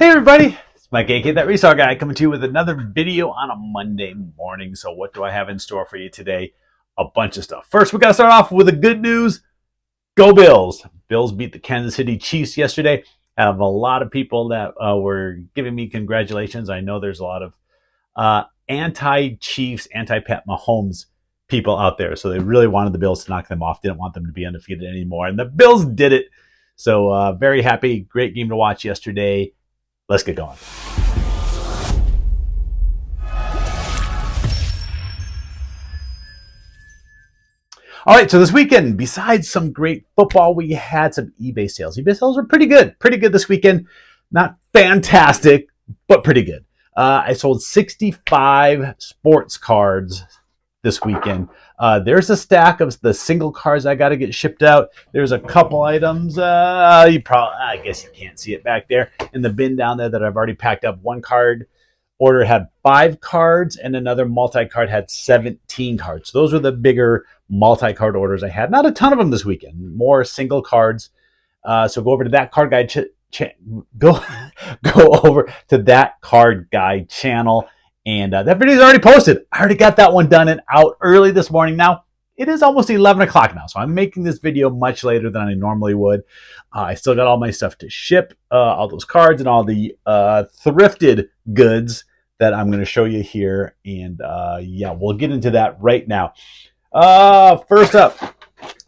Hey everybody, it's Mike AK, that Resale Guy, coming to you with another video on a Monday morning. So what do I have in store for you today? A bunch of stuff. First, we got to start off with the good news. Go Bills. Bills beat the Kansas City Chiefs yesterday. I have a lot of people that were giving me congratulations. I know there's a lot of anti-Chiefs, anti-Pat Mahomes people out there. So they really wanted the Bills to knock them off. Didn't want them to be undefeated anymore. And the Bills did it. So very happy. Great game to watch yesterday. Let's get going. All right, so this weekend, besides some great football, we had some eBay sales. eBay sales were pretty good. Pretty good this weekend. Not fantastic, but pretty good. I sold 65 sports cards this weekend. There's a stack of the single cards I got to get shipped out. There's a couple items. I guess you can't see it back there in the bin down there that I've already packed up. One card order had 5 cards, and another multi-card had 17 cards. So those were the bigger multi-card orders I had. Not a ton of them this weekend. More single cards. So go over to that card guide. Go over to that card guide channel. And that video is already posted. I already got that one done and out early this morning. Now, it is almost 11 o'clock now, so I'm making this video much later than I normally would. I still got all my stuff to ship, all those cards and all the thrifted goods that I'm going to show you here. And yeah, we'll get into that right now. First up,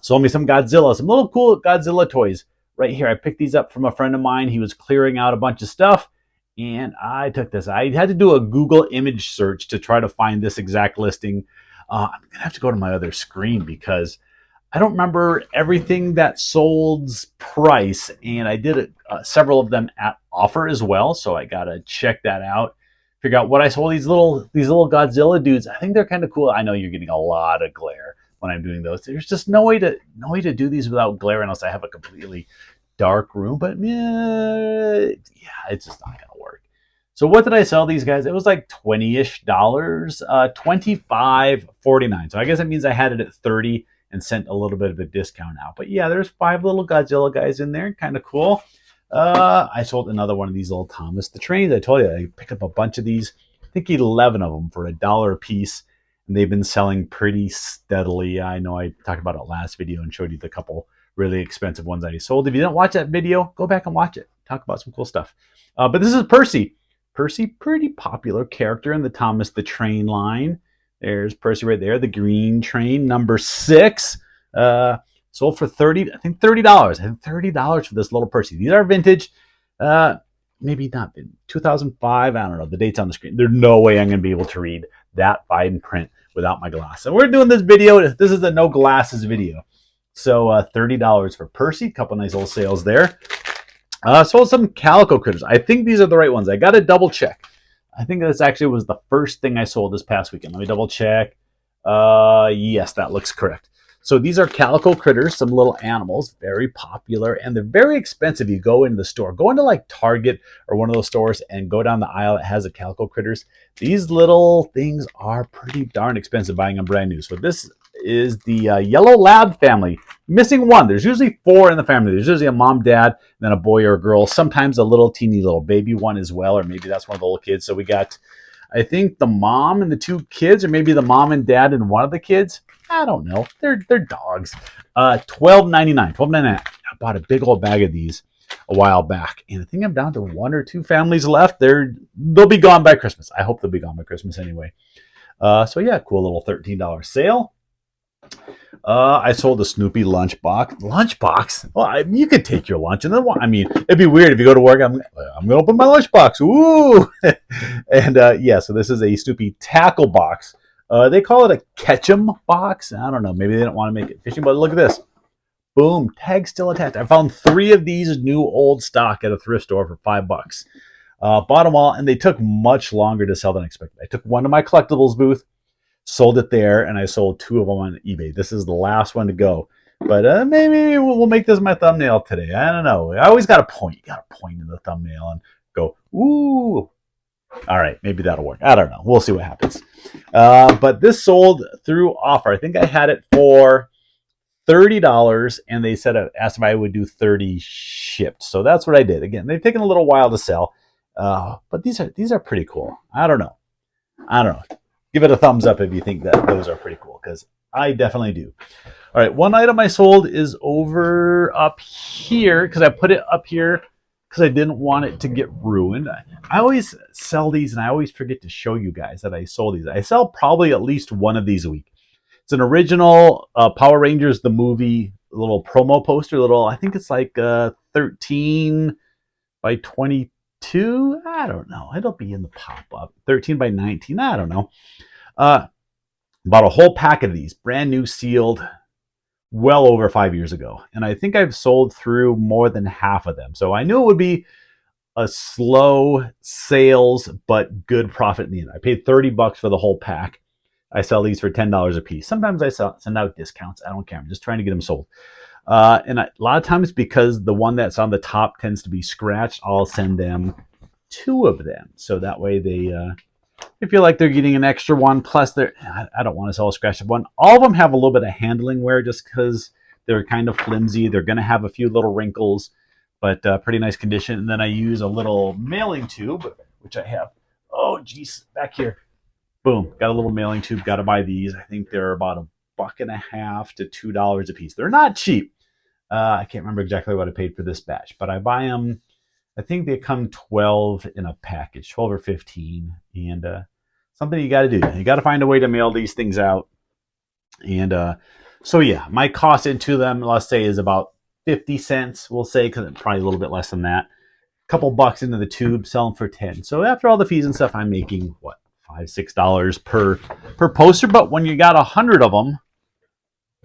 sold me some Godzilla, some little cool Godzilla toys right here. I picked these up from a friend of mine. He was clearing out a bunch of stuff. And I took this. I had to do a Google image search to try to find this exact listing. I'm going to have to go to my other screen because I don't remember everything that sold's price. And I did several of them at offer as well. So I got to check that out. Figure out what I sold. These little Godzilla dudes. I think they're kind of cool. I know you're getting a lot of glare when I'm doing those. There's just no way to do these without glare unless I have a completely dark room. But yeah, it's just not going to work. So what did I sell these guys? It was like $20-ish, $25.49. So I guess it means I had it at 30 and sent a little bit of a discount out. But yeah, there's 5 little Godzilla guys in there, kind of cool. I sold another one of these little Thomas the Trains. I told you I picked up a bunch of these. I think 11 of them for $1 a piece, and they've been selling pretty steadily. I know I talked about it last video and showed you the couple really expensive ones I sold. If you didn't watch that video, go back and watch it. Talk about some cool stuff. But this is Percy. Percy, pretty popular character in the Thomas the Train line. There's Percy right there, the green train, number 6. Sold for $30. I think $30 for this little Percy. These are vintage. Maybe not 2005. I don't know. The date's on the screen. There's no way I'm going to be able to read that fine print without my glasses. And we're doing this video. This is a no glasses video. So $30 for Percy. Couple nice old sales there. Sold some Calico Critters. I think these are the right ones. I got to double check. I think this actually was the first thing I sold this past weekend. Let me double check. Yes, that looks correct. So these are Calico Critters, some little animals, very popular, and they're very expensive. You go into the store, go into like Target or one of those stores and go down the aisle that has the Calico Critters. These little things are pretty darn expensive buying them brand new. So this is the yellow lab family. Missing one. There's usually 4 in the family. There's usually a mom, dad, and then a boy or a girl. Sometimes a little teeny little baby one as well, or maybe that's one of the little kids. So we got, I think, the mom and the 2 kids, or maybe the mom and dad and one of the kids. I don't know. They're dogs. $12.99. $12.99. I bought a big old bag of these a while back, and I think I'm down to 1 or 2 families left. They'll be gone by Christmas. I hope they'll be gone by Christmas anyway. So yeah, cool little $13 sale. I sold a Snoopy lunchbox. Lunchbox? Well, you could take your lunch and then, I mean, it'd be weird if you go to work. I'm going to open my lunchbox. Ooh! And yeah, so this is a Snoopy tackle box. They call it a Ketchum box. I don't know. Maybe they don't want to make it fishing, but look at this. Boom, tag still attached. I found 3 of these new old stock at a thrift store for $5. Bought them all, and they took much longer to sell than expected. I took one to my collectibles booth, sold it there, and I sold 2 of them on eBay. This is the last one to go. But maybe we'll make this my thumbnail today. I don't know. I always got to point. You got to point in the thumbnail and go, ooh. All right, maybe that'll work. I don't know. We'll see what happens. But this sold through offer. I think I had it for $30, and they asked if I would do 30 shipped. So that's what I did. Again, they've taken a little while to sell. But these are pretty cool. I don't know. Give it a thumbs up if you think that those are pretty cool, because I definitely do. All right, one item I sold is over up here because I put it up here because I didn't want it to get ruined. I always sell these and I always forget to show you guys that I sold these. I sell probably at least one of these a week. It's an original Power Rangers the movie little promo poster. I think it's like 13 by 22. I don't know. It'll be in the pop up. 13 by 19. I don't know. Bought a whole pack of these, brand new, sealed, well over 5 years ago. And I think I've sold through more than half of them. So I knew it would be a slow sales, but good profit in the end. I paid $30 for the whole pack. I sell these for $10 a piece. Sometimes I send out discounts. I don't care. I'm just trying to get them sold. And a lot of times, because the one that's on the top tends to be scratched, I'll send them 2 of them. So that way they feel like they're getting an extra one. Plus, I don't want to sell a scratched one. All of them have a little bit of handling wear just because they're kind of flimsy. They're going to have a few little wrinkles, but pretty nice condition. And then I use a little mailing tube, which I have. Oh, geez, back here. Boom, got a little mailing tube. Got to buy these. I think they're about $1.50 to $2 a piece. They're not cheap. I can't remember exactly what I paid for this batch, but I buy them. I think they come 12 in a package, 12 or 15, and something you got to do. You got to find a way to mail these things out. And so yeah, my cost into them, let's say, is about 50 cents. We'll say, because it's probably a little bit less than that. A couple bucks into the tube, sell them for 10. So after all the fees and stuff, I'm making what, $5-6 per poster. But when you got 100 of them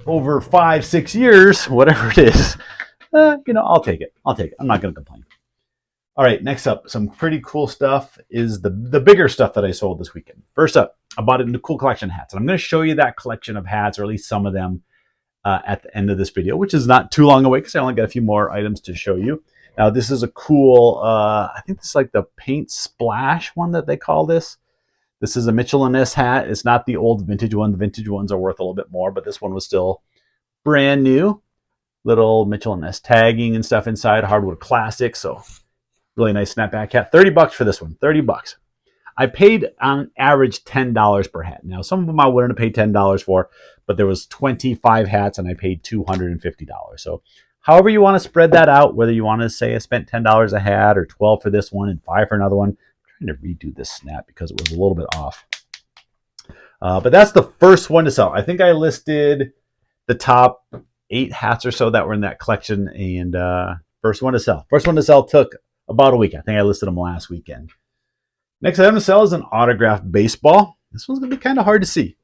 over 5-6 years, whatever it is, I'll take it. I'm not going to complain. All right, next up, some pretty cool stuff is the bigger stuff that I sold this weekend. First up, I bought a cool collection of hats. And I'm going to show you that collection of hats, or at least some of them, at the end of this video, which is not too long away because I only got a few more items to show you. Now, this is a cool, I think this is like the paint splash one that they call this. This is a Mitchell & Ness hat. It's not the old vintage one. The vintage ones are worth a little bit more, but this one was still brand new. Little Mitchell & Ness tagging and stuff inside, hardwood classic. So really nice snapback hat. $30 for this one. $30. I paid on average $10 per hat. Now, some of them I wouldn't have paid $10 for, but there was 25 hats and I paid $250. So however you want to spread that out, whether you want to say I spent $10 a hat or $12 for this one and $5 for another one. I'm trying to redo this snap because it was a little bit off. But that's the first one to sell. I think I listed the top 8 hats or so that were in that collection, and first one to sell. First one to sell took about a week. I think I listed them last weekend. Next item to sell is an autographed baseball. This one's going to be kind of hard to see.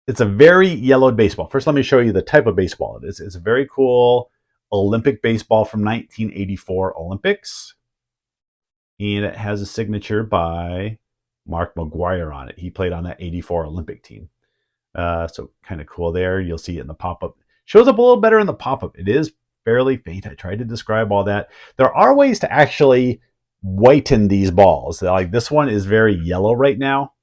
It's a very yellowed baseball. First, let me show you the type of baseball it is. It's a very cool Olympic baseball from 1984 Olympics. And it has a signature by Mark McGwire on it. He played on that 84 Olympic team. So kind of cool there. You'll see it in the pop-up. Shows up a little better in the pop-up. It is fairly faint. I tried to describe all that. There are ways to actually whiten these balls. Like this one is very yellow right now.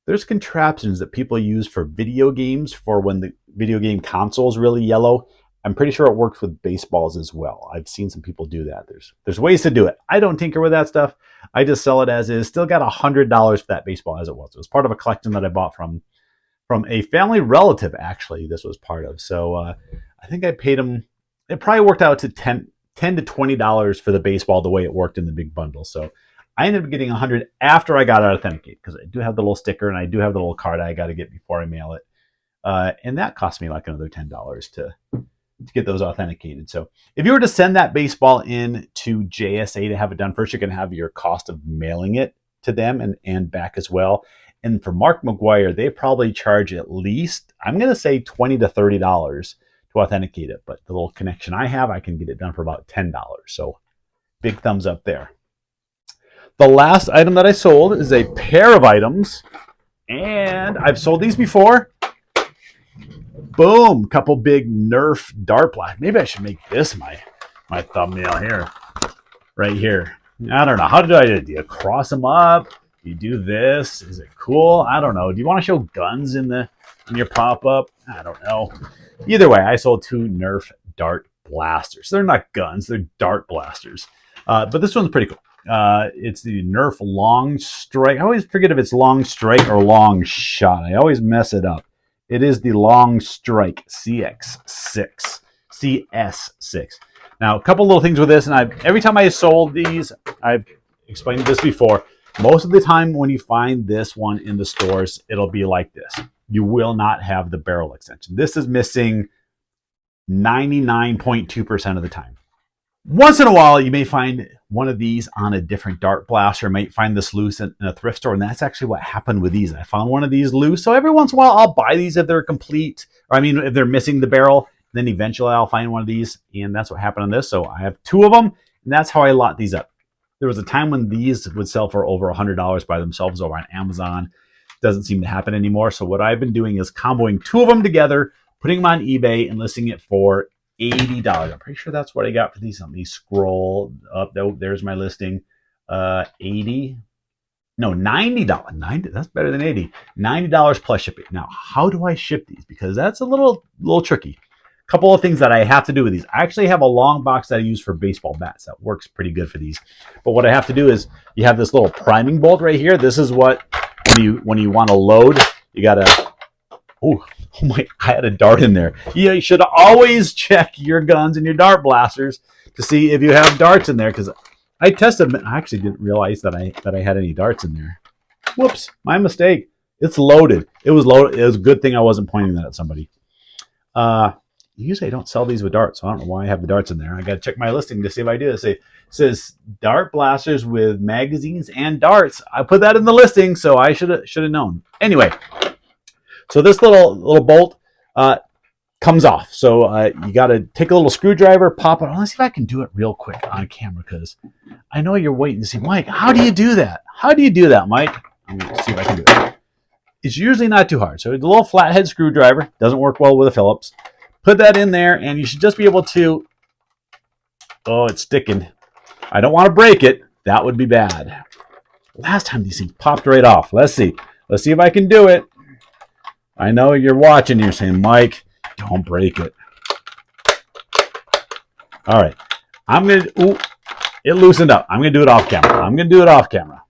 There's contraptions that people use for video games for when the video game console is really yellow. I'm pretty sure it works with baseballs as well. I've seen some people do that. There's ways to do it. I don't tinker with that stuff. I just sell it as is. Still got $100 for that baseball as it was. It was part of a collection that I bought from a family relative, actually, this was part of. So I think I paid him, it probably worked out to $10 to $20 for the baseball the way it worked in the big bundle. So I ended up getting $100 after I got it authenticated, because I do have the little sticker and I do have the little card I got to get before I mail it. And that cost me like another $10 to get those authenticated. So if you were to send that baseball in to JSA to have it done, first you're going to have your cost of mailing it to them and back as well. And for Mark McGwire, they probably charge at least, I'm going to say $20 to $30 to authenticate it. But the little connection I have, I can get it done for about $10. So big thumbs up there. The last item that I sold is a pair of items. And I've sold these before. Boom, couple big Nerf dart blast. Maybe I should make this my thumbnail here, right here. I don't know. How do I do it? Do you cross them up? Do you do this? Is it cool? I don't know. Do you want to show guns in your pop-up? I don't know. Either way, I sold 2 Nerf dart blasters. They're not guns. They're dart blasters. But this one's pretty cool. It's the Nerf Long Strike. I always forget if it's Long Strike or Long Shot. I always mess it up. It is the Long Strike CS6. Now, a couple little things with this, and every time I sold these, I've explained this before. Most of the time when you find this one in the stores, it'll be like this. You will not have the barrel extension. This is missing 99.2% of the time. Once in a while, you may find one of these on a different dart blaster. You might find this loose in a thrift store, and that's actually what happened with these. I found one of these loose, so every once in a while, I'll buy these if they're complete, or I mean, if they're missing the barrel. Then eventually, I'll find one of these, and that's what happened on this. So I have two of them, and that's how I lot these up. There was a time when these would sell for over $100 by themselves over on Amazon. Doesn't seem to happen anymore. So what I've been doing is comboing two of them together, putting them on eBay, and listing it for $80. I'm pretty sure that's what I got for these. Let me scroll up. There's my listing. $80. No, $90. 90. That's better than 80. $90 plus shipping. Now, how do I ship these? Because that's a little tricky. A couple of things that I have to do with these. I actually have a long box that I use for baseball bats. That works pretty good for these. But what I have to do is you have this little priming bolt right here. This is what when you want to load, you gotta. Oh my! I had a dart in there. You should always check your guns and your dart blasters to see if you have darts in there, because I tested them. I actually didn't realize that I had any darts in there. Whoops! My mistake. It's loaded. It was loaded. It was a good thing I wasn't pointing that at somebody. Usually I don't sell these with darts, so I don't know why I have the darts in there. I got to check my listing to see if I do. It says dart blasters with magazines and darts. I put that in the listing, so I should have known. Anyway, so this little bolt comes off. So you got to take a little screwdriver, pop it. Let's see if I can do it real quick on camera, because I know you're waiting to see, Mike, how do you do that? How do you do that, Mike? I'm going to see if I can do it. It's usually not too hard. So it's a little flathead screwdriver. Doesn't work well with a Phillips. Put that in there, and you should just be able to... Oh, it's sticking. I don't want to break it. That would be bad. Last time these things popped right off. Let's see. Let's see if I can do it. I know you're watching. You're saying, Mike, don't break it. All right. I'm going to... Ooh, it loosened up. I'm going to do it off camera.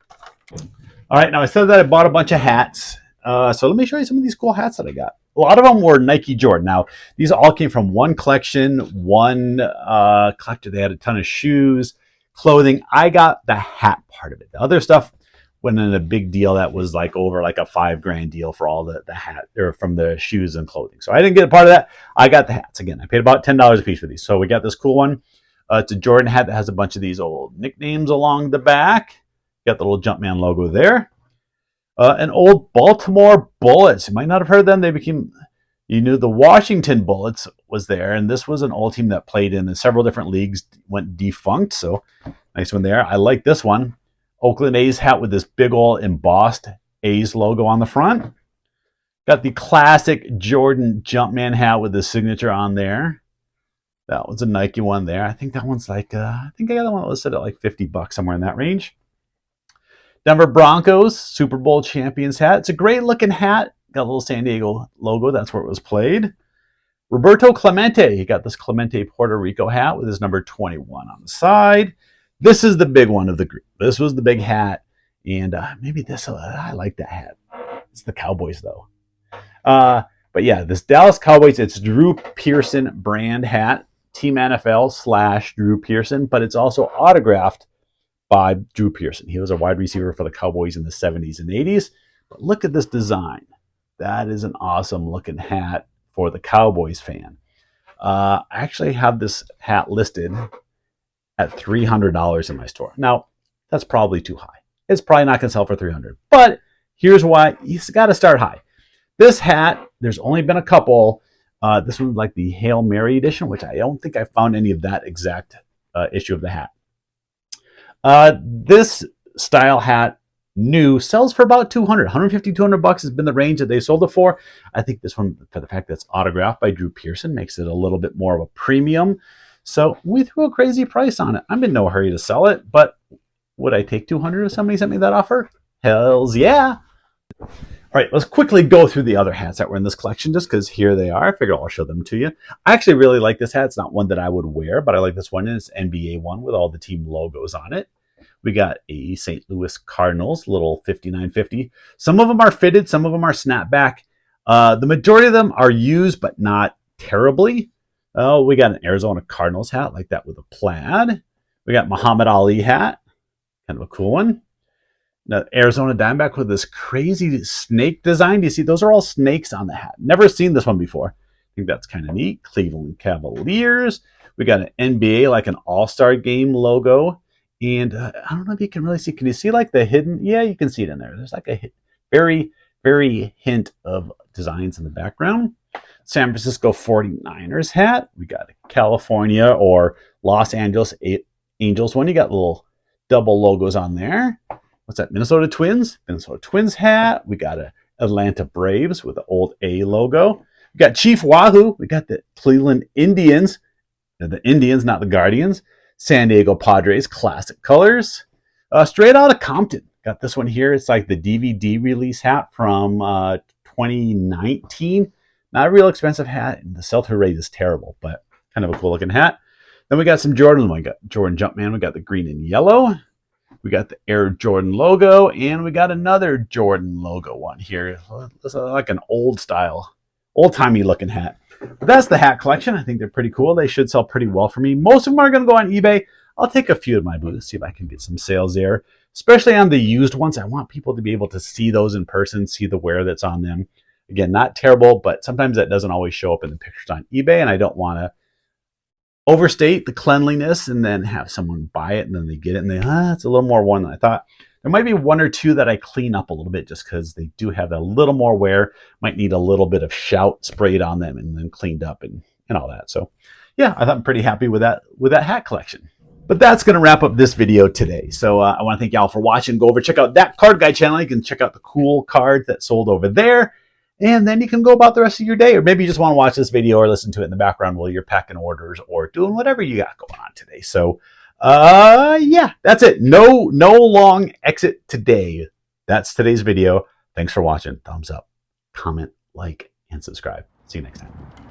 All right. Now, I said that I bought a bunch of hats. So let me show you some of these cool hats that I got. A lot of them were Nike Jordan. Now, these all came from one collection, one collector. They had a ton of shoes, clothing. I got the hat part of it. The other stuff went in a big deal that was like over like a $5,000 deal for all the hat, or from the shoes and clothing. So I didn't get a part of that. I got the hats. Again, I paid about $10 a piece for these. So we got this cool one. It's a Jordan hat that has a bunch of these old nicknames along the back. Got the little Jumpman logo there. An old Baltimore Bullets. You might not have heard them. They became, the Washington Bullets was there, and this was an old team that played in several different leagues, went defunct, so nice one there. I like this one. Oakland A's hat with this big old embossed A's logo on the front. Got the classic Jordan Jumpman hat with the signature on there. That was a Nike one there. I think that one's like, I think I got that one listed at like $50, somewhere in that range. Denver Broncos Super Bowl champions hat. It's a great looking hat. Got a little San Diego logo. That's where it was played. Roberto Clemente. He got this Clemente Puerto Rico hat with his number 21 on the side. This is the big one of the group. This was the big hat. And maybe this, I like that hat. It's the Cowboys though. But yeah, this Dallas Cowboys, it's Drew Pearson brand hat. Team NFL / Drew Pearson. But it's also autographed by Drew Pearson. He was a wide receiver for the Cowboys in the 70s and 80s. But look at this design. That is an awesome looking hat for the Cowboys fan. I actually have this hat listed at $300 in my store. Now, that's probably too high. It's probably not going to sell for $300. But here's why. You've got to start high. This hat, there's only been a couple. This one's like the Hail Mary edition, which I don't think I found any of that exact issue of the hat. This style hat new sells for about $200, $150, $200 has been the range that they sold it for. I think this one, for the fact that it's autographed by Drew Pearson, makes it a little bit more of a premium. So we threw a crazy price on it. I'm in no hurry to sell it, but would I take $200 if somebody sent me that offer? Hells yeah. All right, let's quickly go through the other hats that were in this collection, just because here they are. I figured I'll show them to you. I actually really like this hat. It's not one that I would wear, but I like this one. It's NBA one with all the team logos on it. We got a St. Louis Cardinals, little 5950. Some of them are fitted, some of them are snapback. The majority of them are used, but not terribly. We got an Arizona Cardinals hat like that with a plaid. We got Muhammad Ali hat, kind of a cool one. Now, Arizona Diamondback with this crazy snake design. Do you see? Those are all snakes on the hat. Never seen this one before. I think that's kind of neat. Cleveland Cavaliers. We got an NBA, like an all-star game logo. And I don't know if you can really see. Can you see like the hidden? Yeah, you can see it in there. There's like a very, very hint of designs in the background. San Francisco 49ers hat. We got a California or Los Angeles Angels one. You got little double logos on there. What's that? Minnesota Twins. Minnesota Twins hat. We got a Atlanta Braves with the old A logo. We got Chief Wahoo. We got the Cleveland Indians. The Indians, not the Guardians. San Diego Padres classic colors. Straight out of Compton. Got this one here. It's like the DVD release hat from 2019. Not a real expensive hat. The sell-through rate is terrible, but kind of a cool looking hat. Then we got some Jordan. We got Jordan Jumpman. We got the green and yellow. We got the Air Jordan logo, and we got another Jordan logo one here. This is like an old style, old-timey looking hat. But that's the hat collection. I think they're pretty cool. They should sell pretty well for me. Most of them are going to go on eBay. I'll take a few of my booths, see if I can get some sales there, especially on the used ones. I want people to be able to see those in person, see the wear that's on them. Again, not terrible, but sometimes that doesn't always show up in the pictures on eBay, and I don't want to overstate the cleanliness and then have someone buy it and then they get it and it's a little more worn than I thought. There might be one or two that I clean up a little bit just because they do have a little more wear. Might need a little bit of shout sprayed on them and then cleaned up and all that. So yeah, I thought I'm pretty happy with that hat collection. But that's going to wrap up this video today. So I want to thank y'all for watching. Go over, check out that card guy channel. You can check out the cool cards that sold over there. And then you can go about the rest of your day. Or maybe you just want to watch this video or listen to it in the background while you're packing orders or doing whatever you got going on today. So yeah, that's it. No long exit today. That's today's video. Thanks for watching. Thumbs up, comment, like, and subscribe. See you next time.